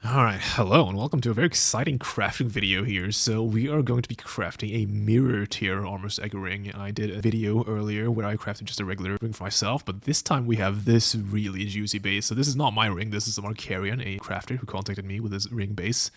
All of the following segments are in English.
Alright, hello and welcome to a very exciting crafting video here. So we are going to be crafting a mirror tier armor stagger ring. I did a video earlier where I crafted just a regular ring for myself, but this time we have this really juicy base. So this is not my ring, this is Markarian, a crafter who contacted me with his ring base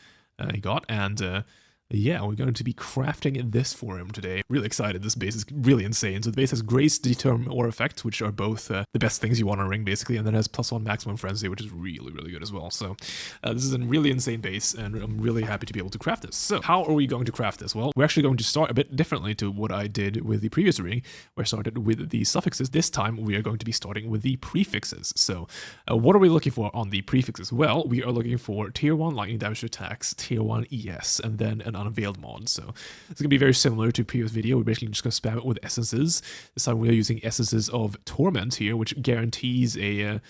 he got, and yeah, we're going to be crafting this for him today. Really excited. This base is really insane. So the base has Grace, Determ, or Effect, which are both the best things you want on a ring, basically, and then it has +1 Maximum Frenzy, which is really, really good as well. So this is a really insane base, and I'm really happy to be able to craft this. So how are we going to craft this? Well, we're actually going to start a bit differently to what I did with the previous ring, where I started with the suffixes. This time, we are going to be starting with the prefixes. So what are we looking for on the prefixes? Well, we are looking for tier 1 lightning damage attacks, tier 1 ES, and then an unveiled mod. So it's going to be very similar to previous video. We're basically just going to spam it with essences. This time we are using essences of Torment here, which guarantees a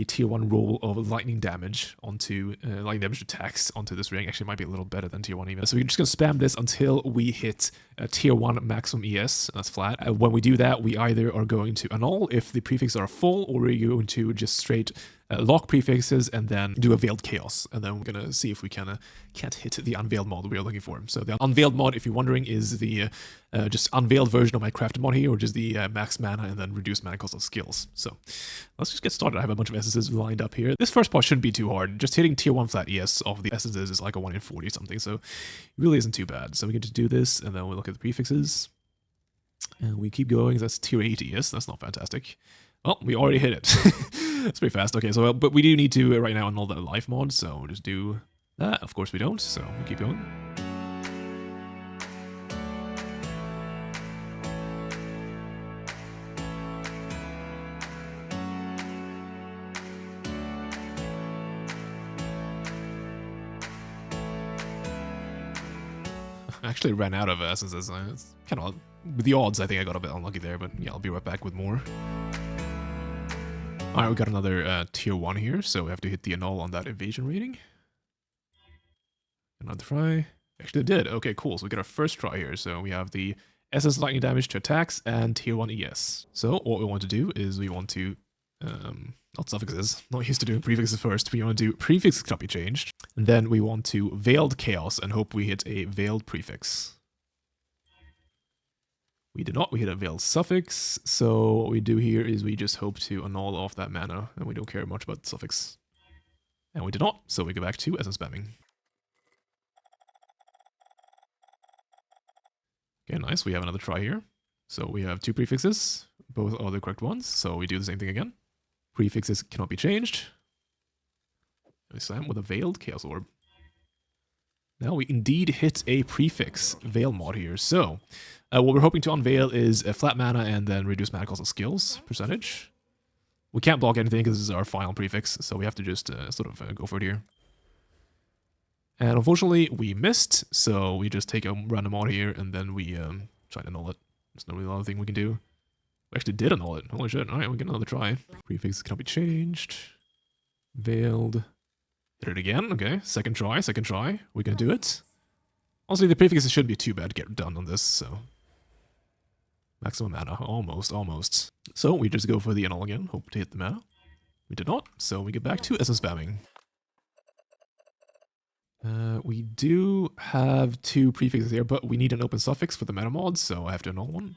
tier 1 roll of lightning damage onto lightning damage attacks onto this ring. Actually, it might be a little better than tier 1 even. So we're just going to spam this until we hit tier 1 maximum ES. That's flat. When we do that, we either are going to annul if the prefixes are full, or we're going to just straight lock prefixes and then do a veiled chaos, and then we're gonna see if we can't hit the unveiled mod we are looking for. So the unveiled mod, if you're wondering, is the just unveiled version of my crafted mod here, which is the max mana and then reduced mana cost of skills. So let's just get started. I have a bunch of essences lined up here. This first part shouldn't be too hard. Just hitting tier 1 flat ES of the essences is like a 1 in 40 something, so it really isn't too bad. So we can just do this, and then we look at the prefixes, and we keep going. That's tier 8 ES. That's not fantastic. Well, we already hit it. That's pretty fast. Okay, so but we do need to right now annul that life mod, so we'll just do that. Of course we don't, so we'll keep going. I actually ran out of essences. It's kind of with the odds. I think I got a bit unlucky there, but yeah, I'll be right back with more. Alright, we got another tier 1 here, so we have to hit the annul on that evasion rating. Another try. Actually, it did. Okay, cool. So we got our first try here. So we have the essence lightning damage to attacks and tier 1 ES. So what we want to do is we want to, not suffixes, not used to doing prefixes first. We want to do prefixes cannot be changed. And then we want to veiled chaos and hope we hit a veiled prefix. We did not. We hit a veiled suffix. So what we do here is we just hope to annul off that mana, and we don't care much about the suffix. And we did not, so we go back to essence spamming. Okay, nice. We have another try here. So we have 2 prefixes. Both are the correct ones, so we do the same thing again. Prefixes cannot be changed. This time with a veiled chaos orb. Now we indeed hit a prefix veil mod here. So what we're hoping to unveil is a flat mana and then reduce mana cost of skills percentage. We can't block anything because this is our final prefix, so we have to just sort of go for it here. And unfortunately we missed, so we just take a random mod here and then we try to annul it. There's no really other thing we can do. We actually did annul it. Holy shit. Alright, we get another try. Prefix cannot be changed. Veiled. Did it again. Okay, second try. We can do it. Honestly, the prefixes shouldn't be too bad to get done on this, so. Maximum mana. Almost. So we just go for the annul again. Hope to hit the mana. We did not, so we get back to essence spamming. We do have 2 prefixes here, but we need an open suffix for the mana mod, so I have to annul one.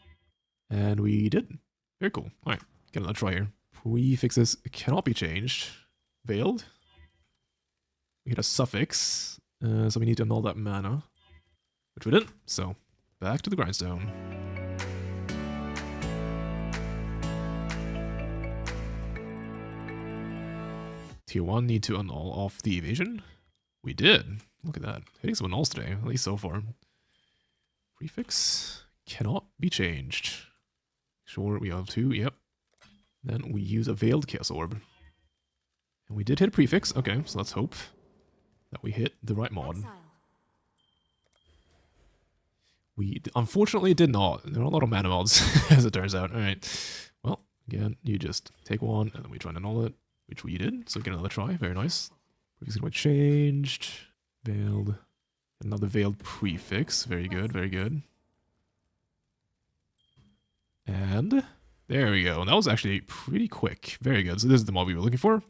And we did. Very cool. Alright, get another try here. Prefixes cannot be changed. Veiled. We hit a suffix, so we need to annul that mana, which we didn't, so back to the grindstone. Tier 1 need to annul off the evasion. We did. Look at that. Hitting some annuls today, at least so far. Prefix cannot be changed. Sure, we have 2, yep. Then we use a veiled chaos orb. And we did hit a prefix, okay, so let's hope that we hit the right mod. We unfortunately did not. There are a lot of mana mods, as it turns out. Alright. Well, again, you just take one, and then we try and annul it, which we did. So get another try. Very nice. Prefix can be changed. Veiled. Another veiled prefix. Very good, very good. And there we go. And that was actually pretty quick. Very good. So this is the mod we were looking for.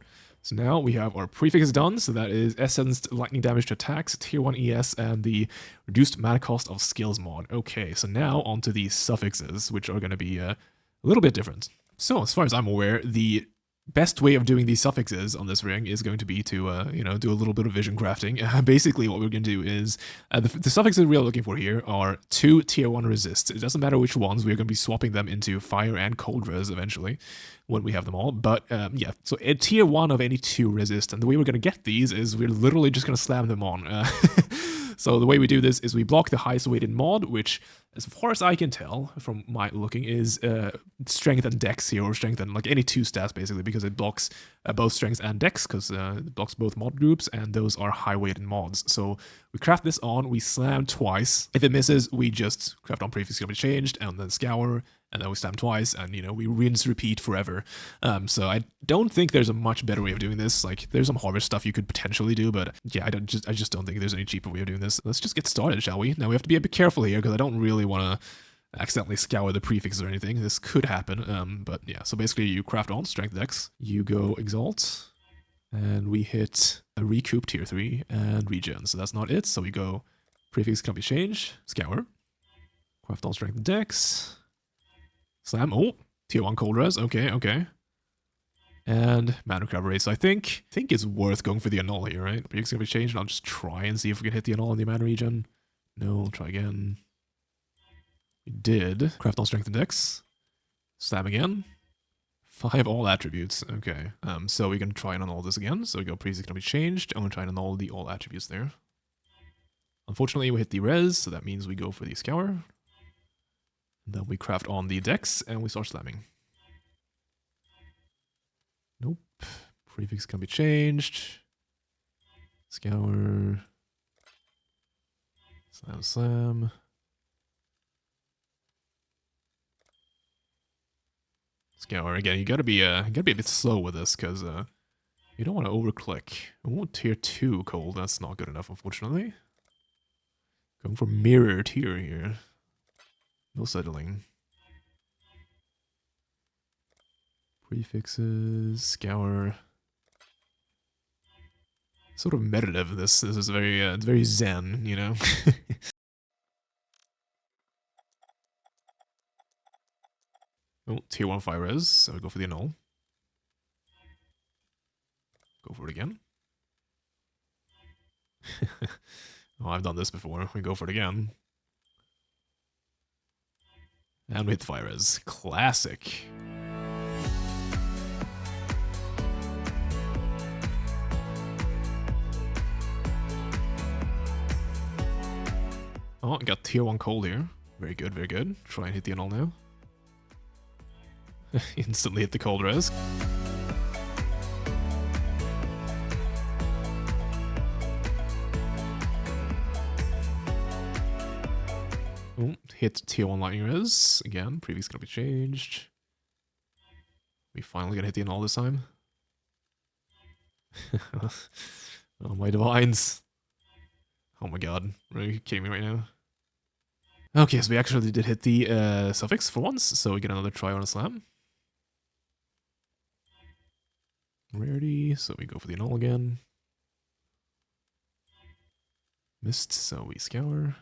So now we have our prefix done, so that is essenced lightning damage to attacks, tier 1 ES, and the reduced mana cost of skills mod. Okay, so now onto the suffixes, which are going to be a little bit different. So as far as I'm aware, the best way of doing these suffixes on this ring is going to be to, do a little bit of vision crafting. Basically, what we're going to do is, the suffixes we are looking for here are 2 tier 1 resists. It doesn't matter which ones, we're going to be swapping them into fire and cold res eventually, when we have them all. But, yeah, so a tier 1 of any 2 resist, and the way we're going to get these is we're literally just going to slam them on. So the way we do this is we block the highest weighted mod, which, as far as I can tell from my looking, is strength and dex here, or strength and like any 2 stats basically, because it blocks both strength and dex, because it blocks both mod groups, and those are high weighted mods. So we craft this on, we slam twice. If it misses, we just craft on prefix can be changed, and then scour, and then we slam twice, and we rinse repeat forever. So I don't think there's a much better way of doing this. Like, there's some harvest stuff you could potentially do, but yeah, I just don't think there's any cheaper way of doing this. Let's just get started, shall we? Now we have to be a bit careful here, because I don't really want to accidentally scour the prefixes or anything. This could happen, but yeah. So basically, you craft on strength dex, you go exalt, and we hit a recoup tier 3 and regen. So that's not it. So we go prefix can be changed, scour, craft on strength dex. Slam. Oh, tier 1 cold res. Okay. And mana recovery. So I think it's worth going for the annul here, right? Prefix gonna be changed, and I'll just try and see if we can hit the annul on the mana regen. No, try again. We did. Craft on strength and dex. Slam again. 5 all attributes. Okay. So we can try and annul this again. So we go prefix gonna be changed. I'm gonna try and annul the all attributes there. Unfortunately, we hit the res, so that means we go for the scour. Then we craft on the dex, and we start slamming. Nope. Prefix can be changed. Scour. Slam. Scour again. You gotta be a bit slow with this, because you don't want to overclick. Oh, tier 2 cold. That's not good enough, unfortunately. Going for mirror tier here. No settling. Prefixes, scour. Sort of meditative. This is very zen, Oh, tier 1 fire res, so we go for the annul. Go for it again. Oh, I've done this before. We go for it again. And we hit the fire res. Classic. Oh, got tier 1 cold here. Very good, very good. Try and hit the annul now. Instantly hit the cold res. Oh, hit tier 1 lightning res. Again, prefix gonna be changed. We finally gonna hit the annul this time. Oh, my divines. Oh my god. Are you kidding me right now? Okay, so we actually did hit the suffix for once, so we get another try on a slam. Rarity, so we go for the annul again. Missed, so we scour.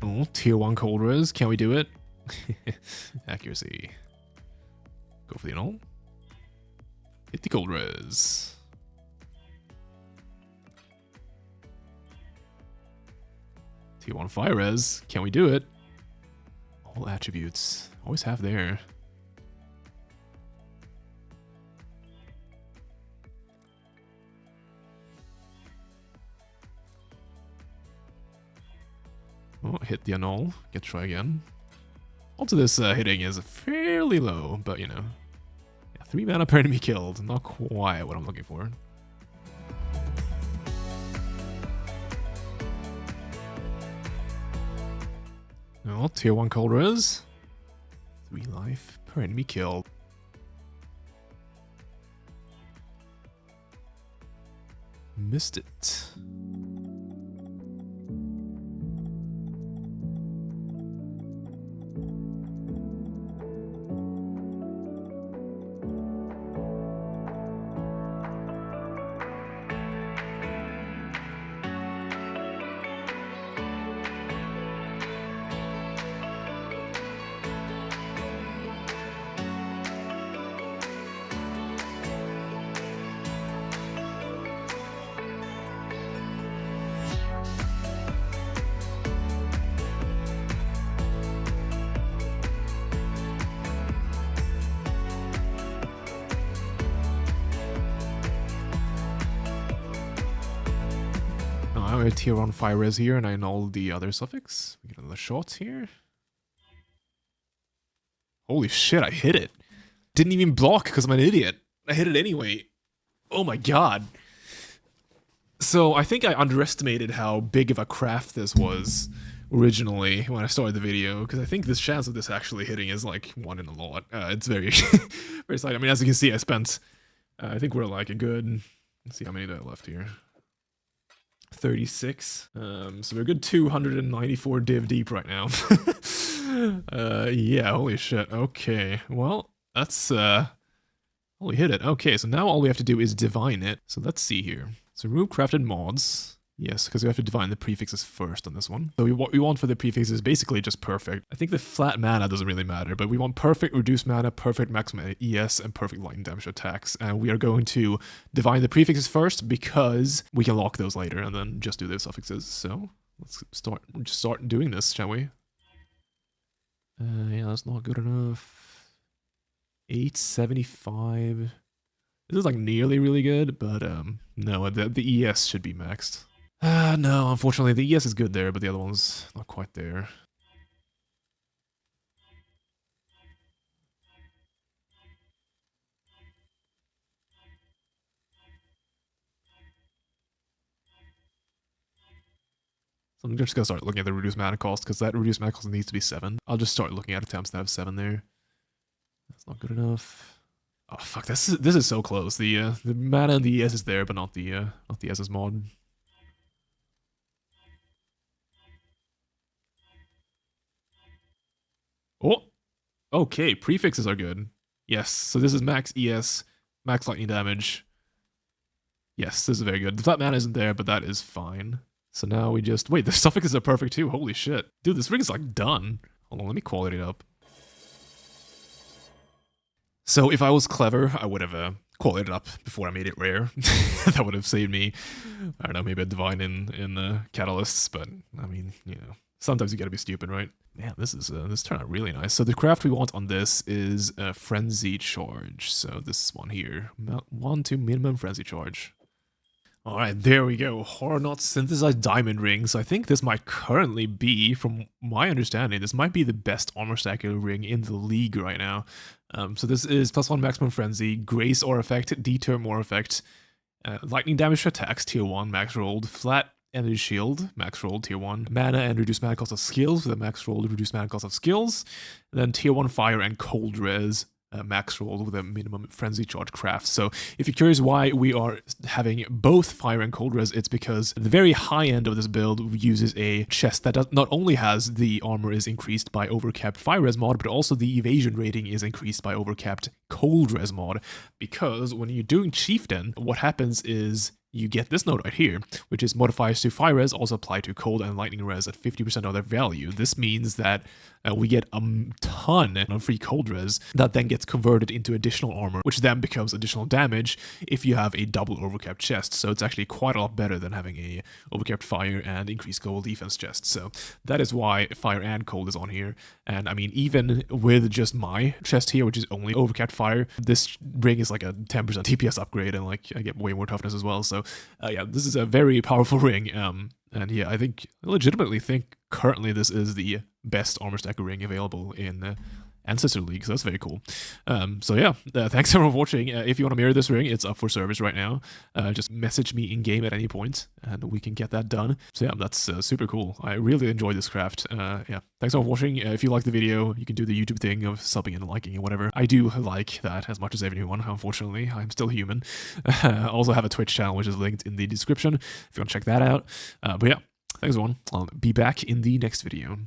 Oh, tier 1 cold res. Can we do it? Accuracy. Go for the annul. Hit the cold res. Tier 1 fire res. Can we do it? All attributes. Always have there. Oh, hit the annul. Get to try again. Also, this hitting is fairly low, but yeah, 3 mana per enemy killed. Not quite what I'm looking for. Oh, tier 1 cold res. 3 life per enemy killed. Missed it. I have a tier 1 fire res here, and I know the other suffix. We get another shot here. Holy shit, I hit it. Didn't even block because I'm an idiot. I hit it anyway. Oh my god. So I think I underestimated how big of a craft this was originally when I started the video, because I think this chance of this actually hitting is like 1 in a lot. It's very, very slight. I mean, as you can see, I spent, I think we're like a good, let's see how many do I have left here. 36. So we're a good 294 div deep right now. Yeah, holy shit. Okay, well, that's, holy hit it. Okay, so now all we have to do is divine it. So let's see here. So remove crafted mods. Yes, because we have to define the prefixes first on this one. So what we want for the prefixes is basically just perfect. I think the flat mana doesn't really matter, but we want perfect reduced mana, perfect maximum ES, and perfect lightning damage attacks. And we are going to define the prefixes first because we can lock those later and then just do the suffixes. So let's start doing this, shall we? Yeah, that's not good enough. 875. This is like nearly really good, but no, the ES should be maxed. No, unfortunately, the ES is good there, but the other one's not quite there. So I'm just gonna start looking at the reduced mana cost, because that reduced mana cost needs to be 7. I'll just start looking at attempts that have 7 there. That's not good enough. Oh fuck, this is so close. The mana and the ES is there, but not the SS mod. Oh, okay, prefixes are good. Yes, so this is max ES, max lightning damage. Yes, this is very good. The flat mana isn't there, but that is fine. So now we just, wait, the suffixes are perfect too, holy shit. Dude, this ring is like done. Hold on, let me quality it up. So if I was clever, I would have qualified it up before I made it rare. That would have saved me, I don't know, maybe a divine in catalysts, but I mean, you know, sometimes you gotta be stupid, right? Man, this turned out really nice. So the craft we want on this is a frenzy charge. So this one here, 1 to minimum frenzy charge. All right, there we go. Hornot synthesized diamond rings. I think this might currently be, from my understanding, this might be the best armor stacker ring in the league right now. So this is +1 maximum frenzy, grace or effect, determ or effect, lightning damage attacks, tier 1, max rolled, flat energy shield, max rolled, tier 1, mana and reduced mana cost of skills with a max rolled, reduced mana cost of skills, and then tier 1 fire and cold res. Max roll with a minimum frenzy charge craft. So if you're curious why we are having both fire and cold res, it's because the very high end of this build uses a chest that not only has the armor is increased by overcapped fire res mod, but also the evasion rating is increased by overcapped cold res mod. Because when you're doing chieftain, what happens is you get this node right here, which is modifiers to fire res also apply to cold and lightning res at 50% of their value. This means that we get a ton of free cold res that then gets converted into additional armor, which then becomes additional damage if you have a double overcapped chest. So it's actually quite a lot better than having a overcapped fire and increased cold defense chest. So that is why fire and cold is on here. And I mean, even with just my chest here, which is only overcapped fire, this ring is like a 10% TPS upgrade, and like I get way more toughness as well. So yeah, this is a very powerful ring. And yeah, I legitimately think currently this is the best armor stacker ring available in Ancestor League, so that's very cool. So yeah, thanks everyone for watching. If you want to mirror this ring, it's up for service right now. Just message me in game at any point, and we can get that done. So yeah, that's super cool. I really enjoyed this craft. Yeah, thanks for watching. If you like the video, you can do the YouTube thing of subbing and liking and whatever. I do like that as much as everyone. Unfortunately, I'm still human. I also have a Twitch channel which is linked in the description if you want to check that out. But yeah, thanks everyone. I'll be back in the next video.